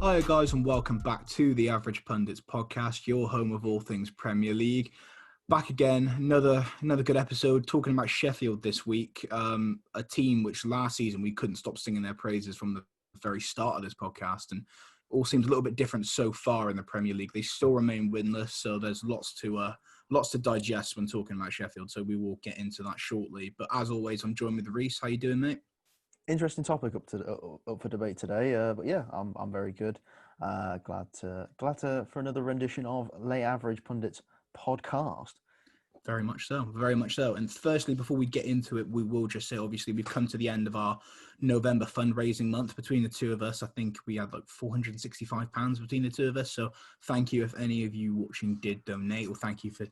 Hi guys and welcome back to the Average Pundits podcast, your home of all things Premier League. Back again, another good episode talking about Sheffield this week, a team which last season we couldn't stop singing their praises from the very start of this podcast, and all seems a little bit different so far in the Premier League. They still remain winless, so there's lots to digest when talking about Sheffield, so we will get into that shortly. But as always, I'm joined with Reese. How you doing, mate? Interesting topic up for debate today, but yeah, I'm very good. Glad to for another rendition of Late Average Pundits podcast. Very much so, very much so. And firstly, before we get into it, we will just say, obviously, we've come to the end of our November fundraising month between the two of us. I think we had like £465 between the two of us. So thank you if any of you watching did donate, or thank you for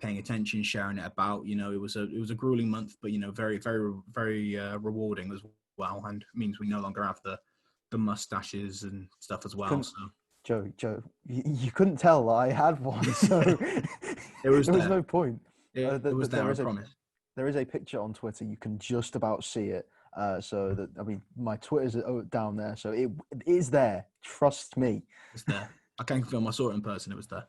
paying attention, sharing it about. You know, it was a grueling month, but, you know, very, very, very rewarding as well, and means we no longer have the mustaches and stuff as well. So Joe, you couldn't tell that I had one, so there was no point. It was there, I promise. There is a picture on Twitter. You can just about see it. My Twitter's down there, so it is there. Trust me. It's there. I can confirm I saw it in person. It was there.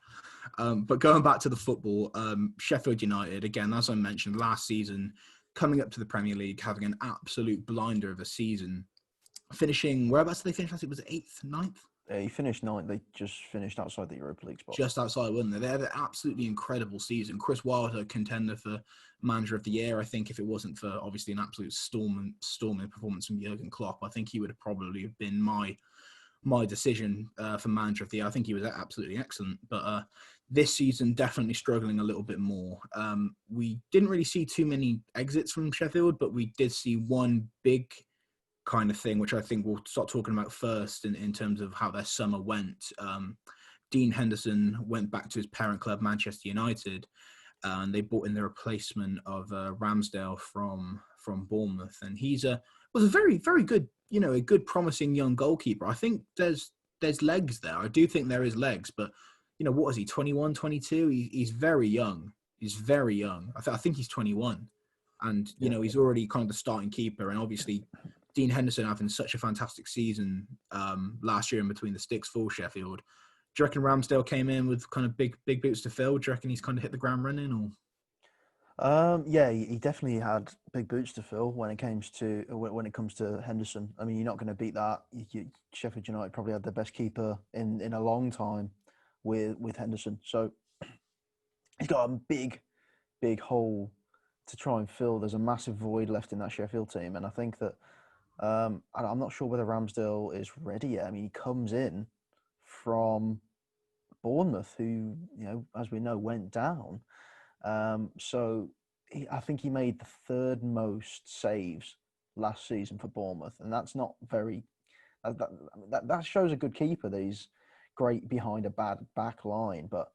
But going back to the football, Sheffield United, again, as I mentioned, last season, coming up to the Premier League, having an absolute blinder of a season, finishing, whereabouts did they finish? I think it was 8th, 9th? He finished 9th. They just finished outside the Europa League spot. Just outside, weren't they? They had an absolutely incredible season. Chris Wilder, contender for Manager of the Year. I think if it wasn't for, obviously, an absolute storming performance from Jurgen Klopp, I think he would have probably been my decision for Manager of the Year. I think he was absolutely excellent. But this season, definitely struggling a little bit more. We didn't really see too many exits from Sheffield, but we did see one big kind of thing, which I think we'll start talking about first in terms of how their summer went. Dean Henderson went back to his parent club, Manchester United, and they brought in the replacement of Ramsdale from Bournemouth. And was a very, very good, you know, a good promising young goalkeeper. I think there's legs there. I do think there is legs, but, you know, what is he, 21, 22? He's very young. He's very young. I think he's 21. And, you know, he's already kind of the starting keeper. And obviously, Dean Henderson having such a fantastic season last year in between the sticks for Sheffield. Do you reckon Ramsdale came in with kind of big boots to fill? Do you reckon he's kind of hit the ground running? Or yeah, he definitely had big boots to fill when it comes to Henderson. I mean, you're not going to beat that. Sheffield United probably had their best keeper in a long time with Henderson. So he's got a big hole to try and fill. There's a massive void left in that Sheffield team, and I think that I'm not sure whether Ramsdale is ready yet. I mean, he comes in from Bournemouth, who, you know, as we know, went down. So I think he made the third most saves last season for Bournemouth, and that's not very. That shows a good keeper that he's great behind a bad back line, but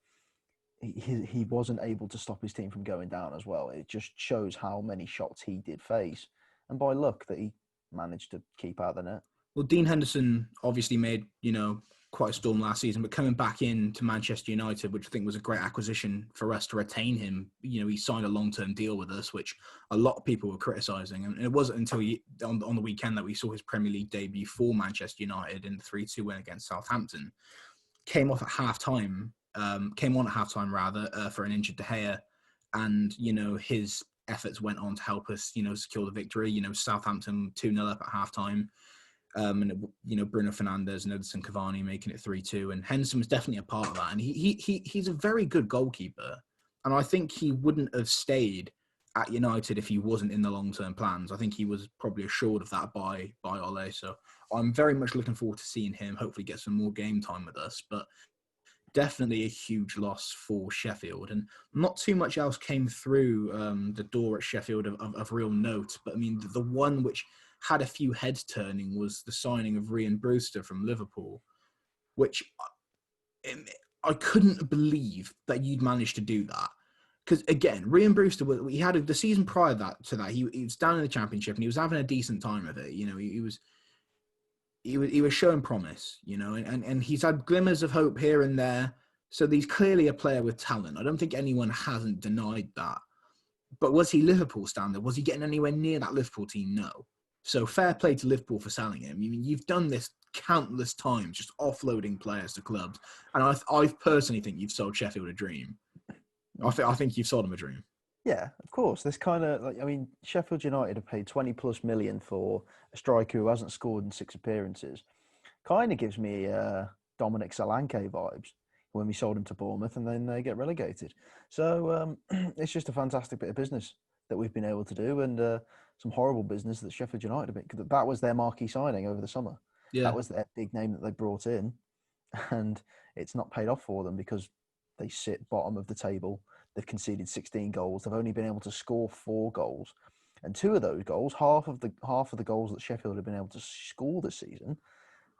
he wasn't able to stop his team from going down as well. It just shows how many shots he did face, and by luck that he managed to keep out the net. Well, Dean Henderson obviously made, you know, quite a storm last season, but coming back into Manchester United, which I think was a great acquisition for us to retain him. You know, he signed a long-term deal with us, which a lot of people were criticising. And it wasn't until on the weekend that we saw his Premier League debut for Manchester United in the 3-2 win against Southampton. Came on at halftime for an injured De Gea. And, you know, his efforts went on to help us, you know, secure the victory. You know, Southampton 2-0 up at halftime. And, you know, Bruno Fernandes and Edison Cavani making it 3-2. And Henderson was definitely a part of that. And he's a very good goalkeeper. And I think he wouldn't have stayed at United if he wasn't in the long-term plans. I think he was probably assured of that by Ole. So I'm very much looking forward to seeing him hopefully get some more game time with us. But definitely a huge loss for Sheffield. And not too much else came through the door at Sheffield of real note. But, I mean, the one which had a few heads turning was the signing of Ryan Brewster from Liverpool, which I couldn't believe that you'd managed to do that. Because, again, Ryan Brewster, he had the season prior to that, he was down in the Championship and he was having a decent time of it. You know, he was showing promise, you know, and he's had glimmers of hope here and there. So he's clearly a player with talent. I don't think anyone hasn't denied that. But was he Liverpool standard? Was he getting anywhere near that Liverpool team? No. So fair play to Liverpool for selling him. I mean, you've done this countless times, just offloading players to clubs. And I personally think you've sold Sheffield a dream. I think you've sold them a dream. Yeah, of course. This kind of like, I mean, Sheffield United have paid 20+ million for a striker who hasn't scored in 6 appearances. Kind of gives me Dominic Solanke vibes when we sold him to Bournemouth and then they get relegated. So it's just a fantastic bit of business that we've been able to do, and some horrible business that Sheffield United have been. That was their marquee signing over the summer. Yeah. That was their big name that they brought in, and it's not paid off for them because they sit bottom of the table. They've conceded 16 goals. They've only been able to score 4 goals, and 2 of those goals, half of the goals that Sheffield have been able to score this season,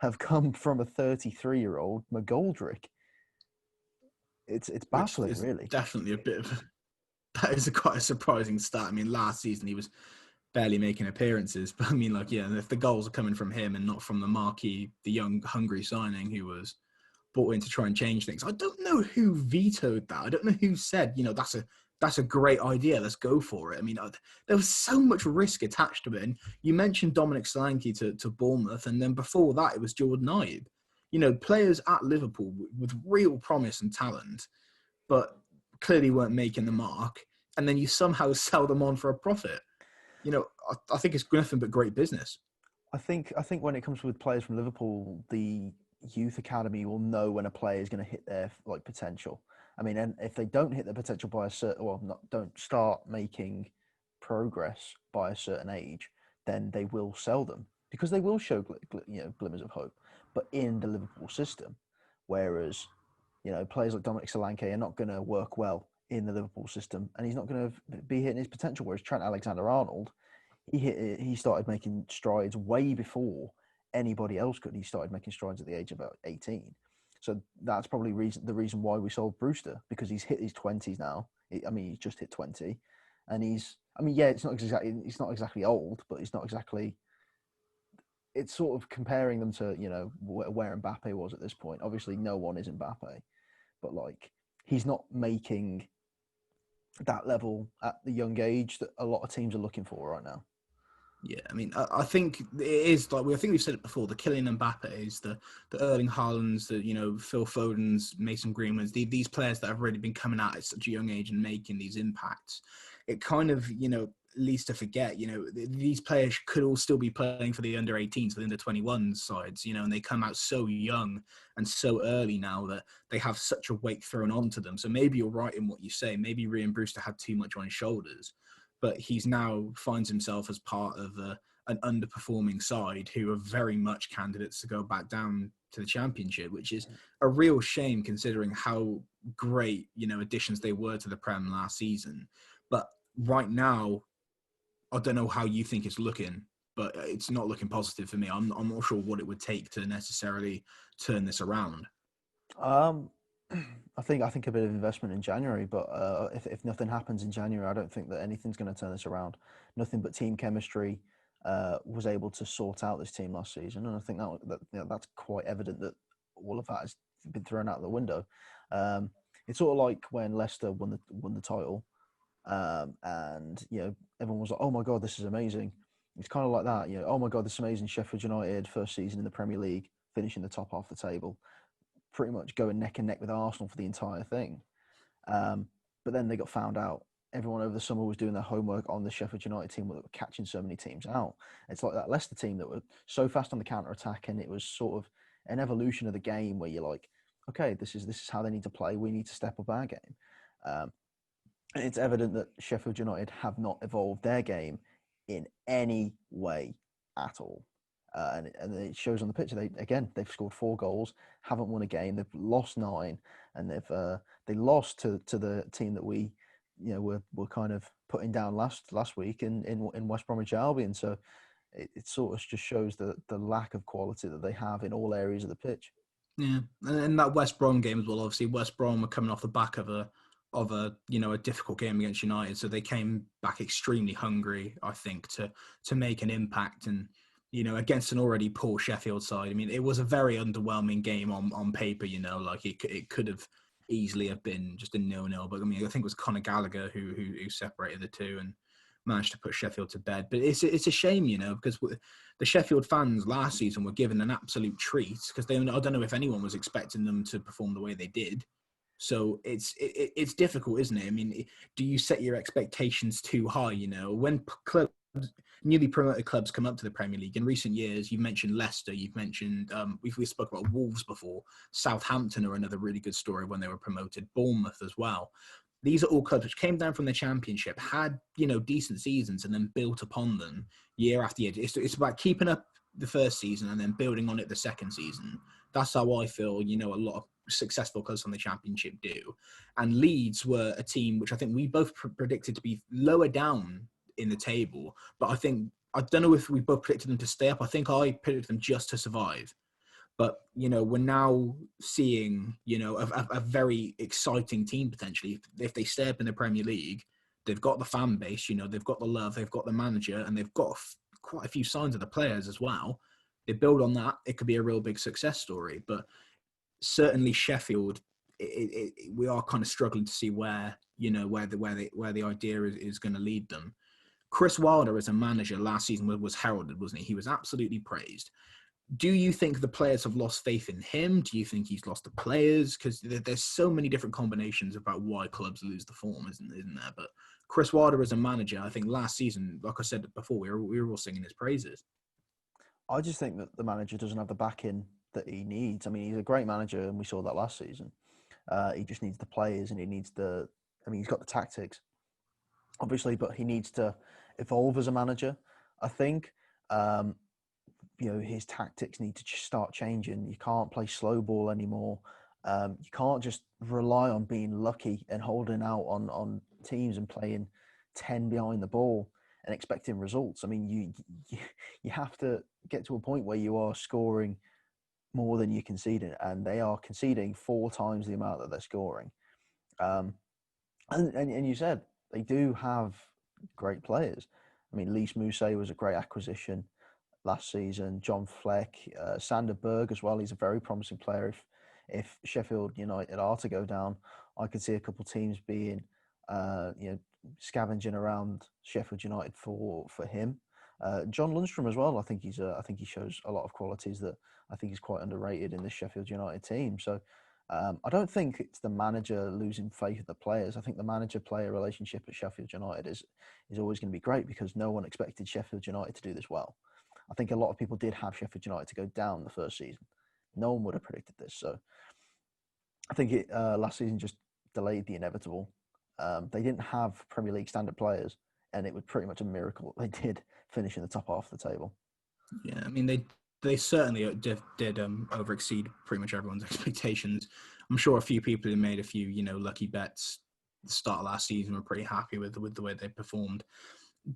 have come from a 33-year-old McGoldrick. It's baffling, really. Definitely a bit of that is quite a surprising stat. I mean, last season he was barely making appearances, but I mean, like, yeah, if the goals are coming from him and not from the marquee, the young, hungry signing who was brought in to try and change things. I don't know who vetoed that. I don't know who said, that's a great idea. Let's go for it. I mean, there was so much risk attached to it. And you mentioned Dominic Solanke to Bournemouth, and then before that, it was Jordan Ibe. Players at Liverpool with real promise and talent, but clearly weren't making the mark. And then you somehow sell them on for a profit. I think it's nothing but great business. I think when it comes with players from Liverpool, the youth academy will know when a player is going to hit their potential. I mean, and if they don't hit their potential by a certain, don't start making progress by a certain age, then they will sell them because they will show glimmers of hope, but in the Liverpool system. Whereas, players like Dominic Solanke are not going to work well in the Liverpool system, and he's not going to be hitting his potential. Whereas Trent Alexander-Arnold, he started making strides way before anybody else could. He started making strides at the age of about 18. So that's probably the reason why we sold Brewster, because he's hit his 20s now. He's just hit 20, and he's not exactly old, but he's not exactly. It's sort of comparing them to where Mbappe was at this point. Obviously, no one is Mbappe, but like he's not making that level at the young age that a lot of teams are looking for right now. Yeah, I mean, I think it is like I think we've said it before. The Kylian Mbappe's, the Erling Haalands, the Phil Foden's, Mason Greenwood's, these players that have really been coming out at such a young age and making these impacts. It kind of leads to forget these players could all still be playing for the under 18s, the under 21 sides, and they come out so young and so early now that they have such a weight thrown onto them. So maybe you're right in what you say. Maybe Ryan Brewster had too much on his shoulders. But he's now finds himself as part of an underperforming side who are very much candidates to go back down to the Championship, which is a real shame considering how great, additions they were to the Prem last season. But right now, I don't know how you think it's looking, but it's not looking positive for me. I'm not sure what it would take to necessarily turn this around. I think a bit of investment in January, but if nothing happens in January, I don't think that anything's going to turn this around. Nothing but team chemistry was able to sort out this team last season, and I think that's quite evident that all of that has been thrown out the window. It's sort of like when Leicester won the title, and everyone was like, "Oh my God, this is amazing." It's kind of like that, "Oh my God, this is amazing." Sheffield United first season in the Premier League, finishing the top half of the table, pretty much going neck and neck with Arsenal for the entire thing. But then they got found out. Everyone over the summer was doing their homework on the Sheffield United team that were catching so many teams out. It's like that Leicester team that were so fast on the counter-attack, and it was sort of an evolution of the game where you're like, okay, this is how they need to play. We need to step up our game. And it's evident that Sheffield United have not evolved their game in any way at all. And it shows on the picture. They've scored 4 goals, haven't won a game. They've lost 9, and they lost to the team that we, were kind of putting down last week in West Bromwich Albion. So it sort of just shows the lack of quality that they have in all areas of the pitch. Yeah, and that West Brom game as well. Obviously, West Brom were coming off the back of a difficult game against United, so they came back extremely hungry, I think, to make an impact and. Against an already poor Sheffield side. I mean, it was a very underwhelming game on paper, like it could have easily have been just a 0-0. But I mean, I think it was Conor Gallagher who separated the two. And managed to put Sheffield to bed. But it's a shame, because the Sheffield fans last season were given an absolute treat because I don't know if anyone was expecting them to perform the way they did. So it's difficult, isn't it? I mean, do you set your expectations too high? When newly promoted clubs come up to the Premier League in recent years, you've mentioned Leicester, you've mentioned we spoke about Wolves before. Southampton are another really good story when they were promoted. Bournemouth as well. These are all clubs which came down from the Championship, had decent seasons, and then built upon them year after year. It's about keeping up the first season and then building on it the second season. That's how I feel. A lot of successful clubs from the Championship do. And Leeds were a team which I think we both predicted to be lower down in the table, but I don't know if we both predicted them to stay up. I think I predicted them just to survive. But, we're now seeing, a very exciting team potentially. If they stay up in the Premier League, they've got the fan base, they've got the love, they've got the manager, and they've got quite a few signs of the players as well. They build on that, it could be a real big success story. But certainly Sheffield, we are kind of struggling to see where the idea is going to lead them. Chris Wilder as a manager last season was heralded, wasn't he? He was absolutely praised. Do you think the players have lost faith in him? Do you think he's lost the players? Because there's so many different combinations about why clubs lose the form, isn't there? But Chris Wilder as a manager, I think last season, like I said before, we were all singing his praises. I just think that the manager doesn't have the backing that he needs. I mean, he's a great manager, and we saw that last season. He just needs the players, and he needs he's got the tactics, obviously, but he needs to evolve as a manager. I think, his tactics need to start changing. You can't play slow ball anymore. You can't just rely on being lucky and holding out on teams and playing 10 behind the ball and expecting results. I mean, you have to get to a point where you are scoring more than you're conceding, and they are conceding 4 times the amount that they're scoring. And you said they do have great players. I mean, Lys Mousset was a great acquisition last season. John Fleck, Sander Berg as well. He's a very promising player. If Sheffield United are to go down, I could see a couple of teams being, scavenging around Sheffield United for him. John Lundstrom as well. I think he shows a lot of qualities that I think is quite underrated in this Sheffield United team. So I don't think it's the manager losing faith in the players. I think the manager-player relationship at Sheffield United is always going to be great because no one expected Sheffield United to do this well. I think a lot of people did have Sheffield United to go down the first season. No one would have predicted this. So I think last season just delayed the inevitable. They didn't have Premier League standard players, and it was pretty much a miracle they did finish in the top half of the table. Yeah, I mean, they certainly did overexceed pretty much everyone's expectations. I'm sure a few people who made a few, lucky bets at the start of last season were pretty happy with the way they performed.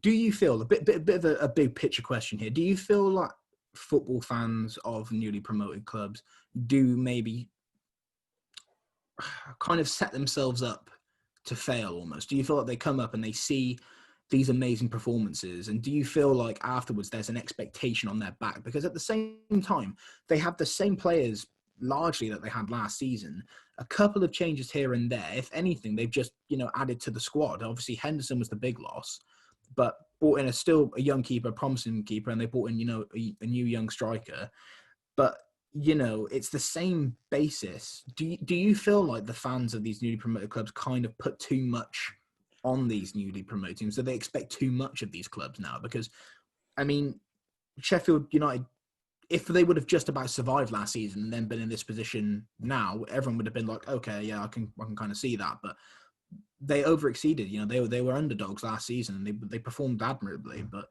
Do you feel, a bit of a big picture question here, do you feel like football fans of newly promoted clubs do maybe kind of set themselves up to fail almost? Do you feel like they come up and they see these amazing performances, and do you feel like afterwards there's an expectation on their back? Because at the same time, they have the same players largely that they had last season. A couple of changes here and there. If anything, they've just, added to the squad. Obviously, Henderson was the big loss, but brought in a young keeper, promising keeper, and they brought in, a new young striker. But, it's the same basis. Do you feel like the fans of these newly promoted clubs kind of put too much on these newly promoted teams? So they expect too much of these clubs now? Because, I mean, Sheffield United, if they would have just about survived last season and then been in this position now, everyone would have been like, okay, yeah, I can kind of see that. But they overexceeded. They were underdogs last season and they performed admirably. But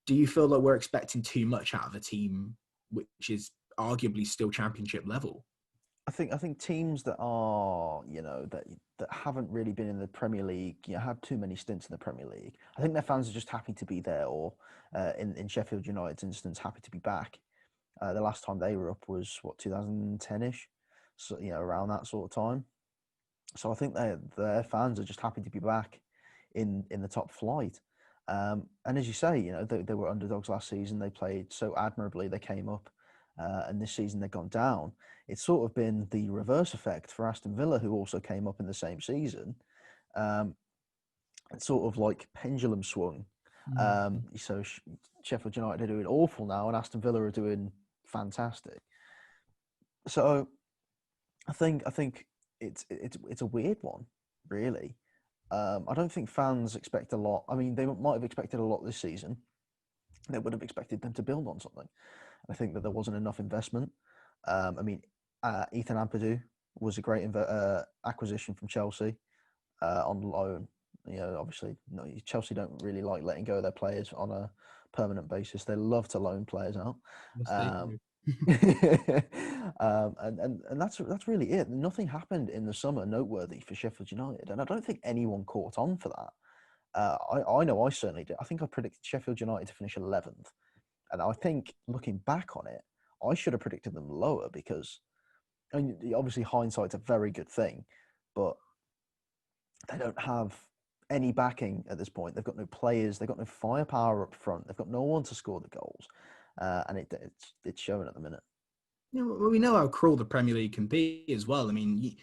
do you feel like we're expecting too much out of a team which is arguably still championship level? I think teams that are, that haven't really been in the Premier League, had too many stints in the Premier League. I think their fans are just happy to be there, or in Sheffield United's instance, happy to be back. The last time they were up was 2010-ish, so around that sort of time. So I think their fans are just happy to be back in the top flight. And as you say, they were underdogs last season. They played so admirably. They came up, and this season they've gone down. It's sort of been the reverse effect for Aston Villa, who also came up in the same season. It's sort of like pendulum swung So Sheffield United are doing awful now, and Aston Villa are doing fantastic. So I think it's a weird one, really. I don't think fans expect a lot. I mean, they might have expected a lot this season. They would have expected them to build on something. I think that there wasn't enough investment. I mean, Ethan Ampadu was a great acquisition from Chelsea on loan. You know, obviously, no, Chelsea don't really like letting go of their players on a permanent basis. They love to loan players out. Yes, they do. And that's really it. Nothing happened in the summer noteworthy for Sheffield United, and I don't think anyone caught on for that. I know I certainly did. I think I predicted Sheffield United to finish 11th, and I think looking back on it, I should have predicted them lower because, I mean, obviously hindsight's a very good thing, but they don't have any backing at this point. They've got no players. They've got no firepower up front. They've got no one to score the goals, and it's showing at the minute. You know, we know how cruel the Premier League can be as well. I mean,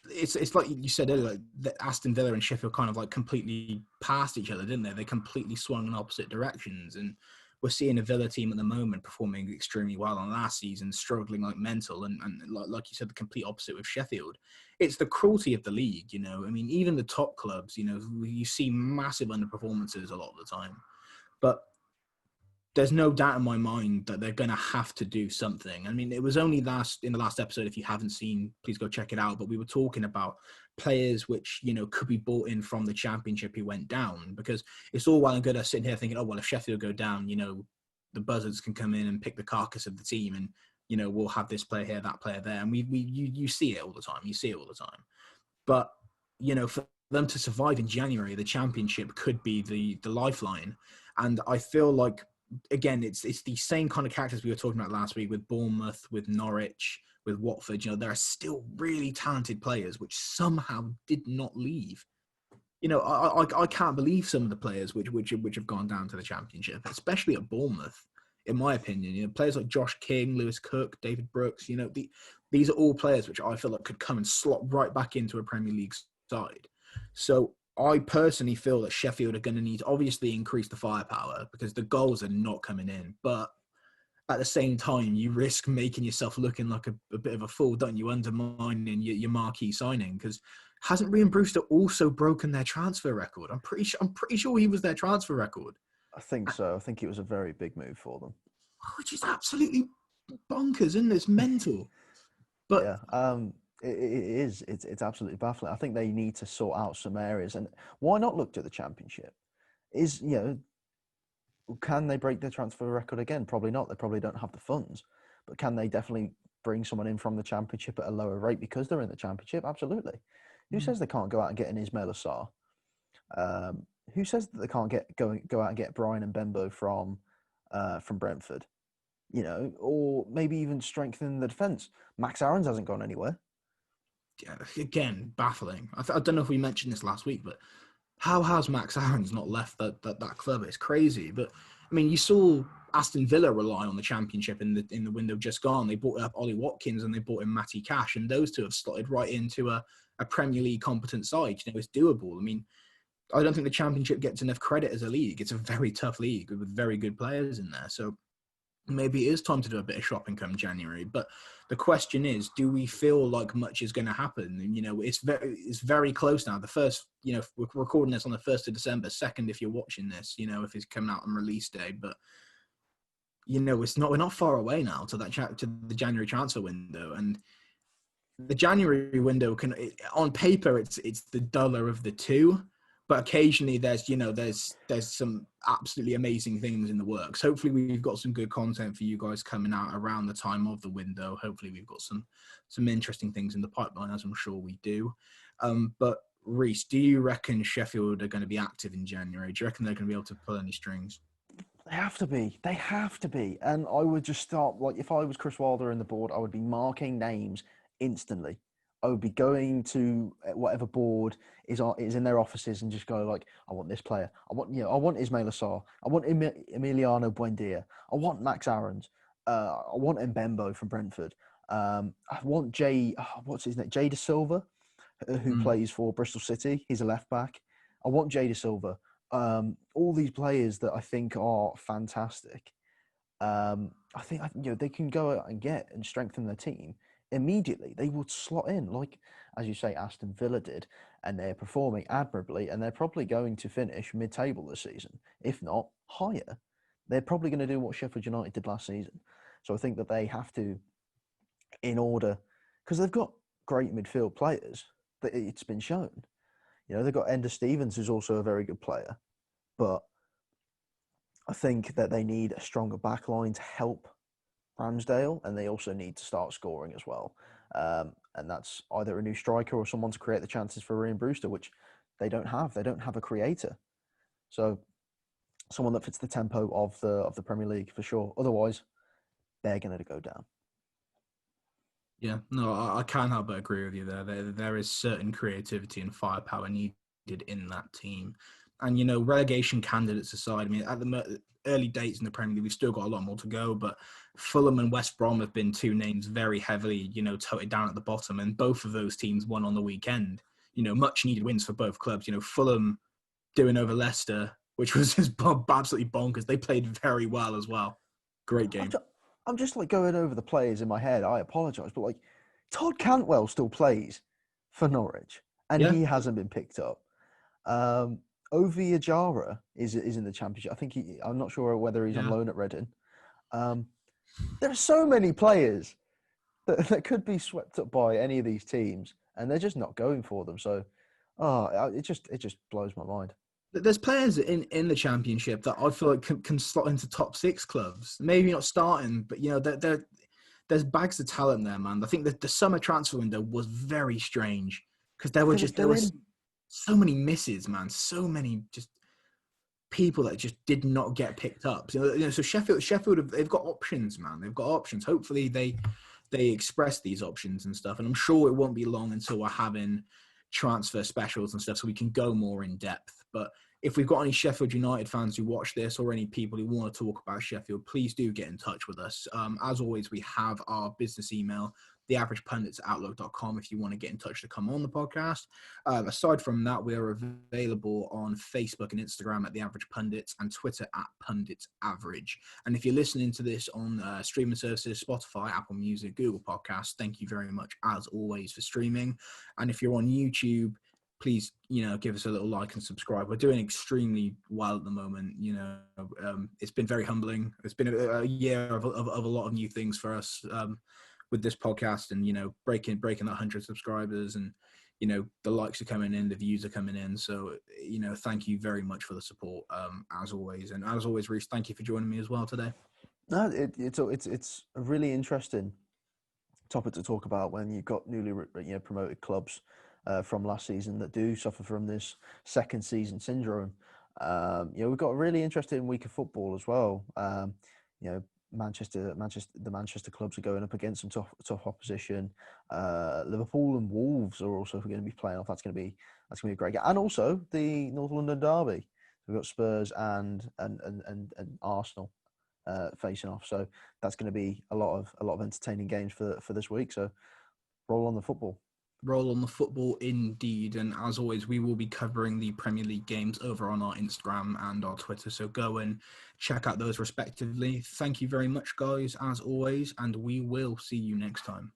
it's like you said earlier, that Aston Villa and Sheffield kind of like completely passed each other, didn't they? They completely swung in opposite directions, and we're seeing a Villa team at the moment performing extremely well on last season, struggling like mental, and like you said, the complete opposite with Sheffield. It's the cruelty of the league, you know. I mean, even the top clubs, you know, you see massive underperformances a lot of the time, but there's no doubt in my mind that they're going to have to do something. I mean, it was only in the last episode, if you haven't seen, please go check it out. But we were talking about players which, you know, could be bought in from the Championship who went down, because it's all well and good us sitting here thinking, oh, well, if Sheffield go down, you know, the Buzzards can come in and pick the carcass of the team, and, you know, we'll have this player here, that player there. And you see it all the time. You see it all the time. But, you know, for them to survive in January, the Championship could be the lifeline. And I feel like, again, it's the same kind of characters we were talking about last week with Bournemouth, with Norwich, with Watford. You know, there are still really talented players which somehow did not leave. You know, I can't believe some of the players which have gone down to the Championship, especially at Bournemouth, in my opinion. You know, players like Josh King, Lewis Cook, David Brooks. You know, these are all players which I feel like could come and slot right back into a Premier League side. So I personally feel that Sheffield are going to need to obviously increase the firepower, because the goals are not coming in. But at the same time, you risk making yourself looking like a bit of a fool, don't you? Undermining your marquee signing, because hasn't Ryan Brewster also broken their transfer record? I'm pretty sure he was their transfer record. I think so. I think it was a very big move for them, Which is absolutely bonkers, isn't it? It's mental. But yeah, it is. It's absolutely baffling. I think they need to sort out some areas, and why not look to the Championship? Is, you know, can they break their transfer record again? Probably not. They probably don't have the funds, but can they definitely bring someone in from the Championship at a lower rate because they're in the Championship? Absolutely. Who says they can't go out and get an Ismail Assar? Who says that they can't go out and get Brian Mbembo from Brentford? You know, or maybe even strengthen the defence. Max Aarons hasn't gone anywhere. yeah, again, baffling. I don't know if we mentioned this last week, but how has Max Aarons not left that club? It's crazy. But I mean, you saw Aston Villa rely on the Championship in the window just gone. They bought up Ollie Watkins and they bought in Matty Cash, and those two have slotted right into a Premier League competent side. You know, it's doable. I mean, I don't think the Championship gets enough credit as a league. It's a very tough league with very good players in there. So maybe it is time to do a bit of shopping come January. But the question is, do we feel like much is going to happen? And, you know, it's very close now. The first, you know, we're recording this on the 1st of December, 2nd if you're watching this, you know, if it's coming out on release day. But, you know, we're not far away now to the January transfer window. And the January window on paper, it's the duller of the two. But occasionally there's some absolutely amazing things in the works. Hopefully we've got some good content for you guys coming out around the time of the window. Hopefully we've got some interesting things in the pipeline, as I'm sure we do. But Reece, do you reckon Sheffield are going to be active in January? Do you reckon they're going to be able to pull any strings? They have to be. They have to be. And I would just start, like, if I was Chris Wilder in the board, I would be marking names instantly. I would be going to whatever board is in their offices and just go like, I want this player. I want Ismail Assar. I want Emiliano Buendia. I want Max Aarons. I want Mbembo from Brentford. I want what's his name? Jay De Silva, who plays for Bristol City. He's a left back. I want Jay De Silva. All these players that I think are fantastic. I think they can go out and get and strengthen their team immediately. They would slot in, like as you say, Aston Villa did, and they're performing admirably. And they're probably going to finish mid-table this season, if not higher. They're probably going to do what Sheffield United did last season. So I think that they have to, in order, because they've got great midfield players. That it's been shown. They've got Ender Stevens, who's also a very good player, but I think that they need a stronger backline to help Ramsdale, and they also need to start scoring as well. And that's either a new striker or someone to create the chances for Ryan Brewster, which they don't have. They don't have a creator, so someone that fits the tempo of the Premier League for sure. Otherwise, they're going to go down. Yeah, no, I can't help but agree with you there. There is certain creativity and firepower needed in that team. And, relegation candidates aside, I mean, at the early dates in the Premier League, we've still got a lot more to go, but Fulham and West Brom have been two names very heavily, toted down at the bottom, and both of those teams won on the weekend. Much needed wins for both clubs. Fulham doing over Leicester, which was just absolutely bonkers. They played very well as well. Great game. I'm just like going over the players in my head. I apologise, but like Todd Cantwell still plays for Norwich, and he hasn't been picked up. Ovi Ajara is in the Championship. I think I'm not sure whether he's on loan at Reading. There are so many players that could be swept up by any of these teams, and they're just not going for them. So, it just blows my mind. There's players in the Championship that I feel like can slot into top six clubs. Maybe not starting, but there's bags of talent there, man. I think that the summer transfer window was very strange because there were so many misses, man. So many just people that just did not get picked up. So Sheffield, they've got options, man. They've got options. Hopefully they express these options and stuff. And I'm sure it won't be long until we're having transfer specials and stuff so we can go more in depth. But if we've got any Sheffield United fans who watch this or any people who want to talk about Sheffield, please do get in touch with us. As always, we have our business email, theaveragepundits@outlook.com, if you want to get in touch to come on the podcast. Aside from that, we are available on Facebook and Instagram at The Average Pundits and Twitter at Pundits Average. And if you're listening to this on streaming services, Spotify, Apple Music, Google Podcasts, thank you very much, as always, for streaming. And if you're on YouTube, please, give us a little like and subscribe. We're doing extremely well at the moment. It's been very humbling. It's been a year of a lot of new things for us with this podcast, and breaking that 100 subscribers, and the likes are coming in, the views are coming in. So thank you very much for the support, as always. And as always, Reece, thank you for joining me as well today. No, it's a really interesting topic to talk about when you've got newly promoted clubs from last season that do suffer from this second season syndrome. We've got a really interesting week of football as well. The Manchester clubs are going up against some tough opposition. Liverpool and Wolves are also going to be playing off. That's going to be a great game, and also the North London derby. We've got Spurs and Arsenal facing off. So that's going to be a lot of entertaining games for this week. So roll on the football. Roll on the football indeed. And as always, we will be covering the Premier League games over on our Instagram and our Twitter. So go and check out those respectively. Thank you very much, guys, as always. And we will see you next time.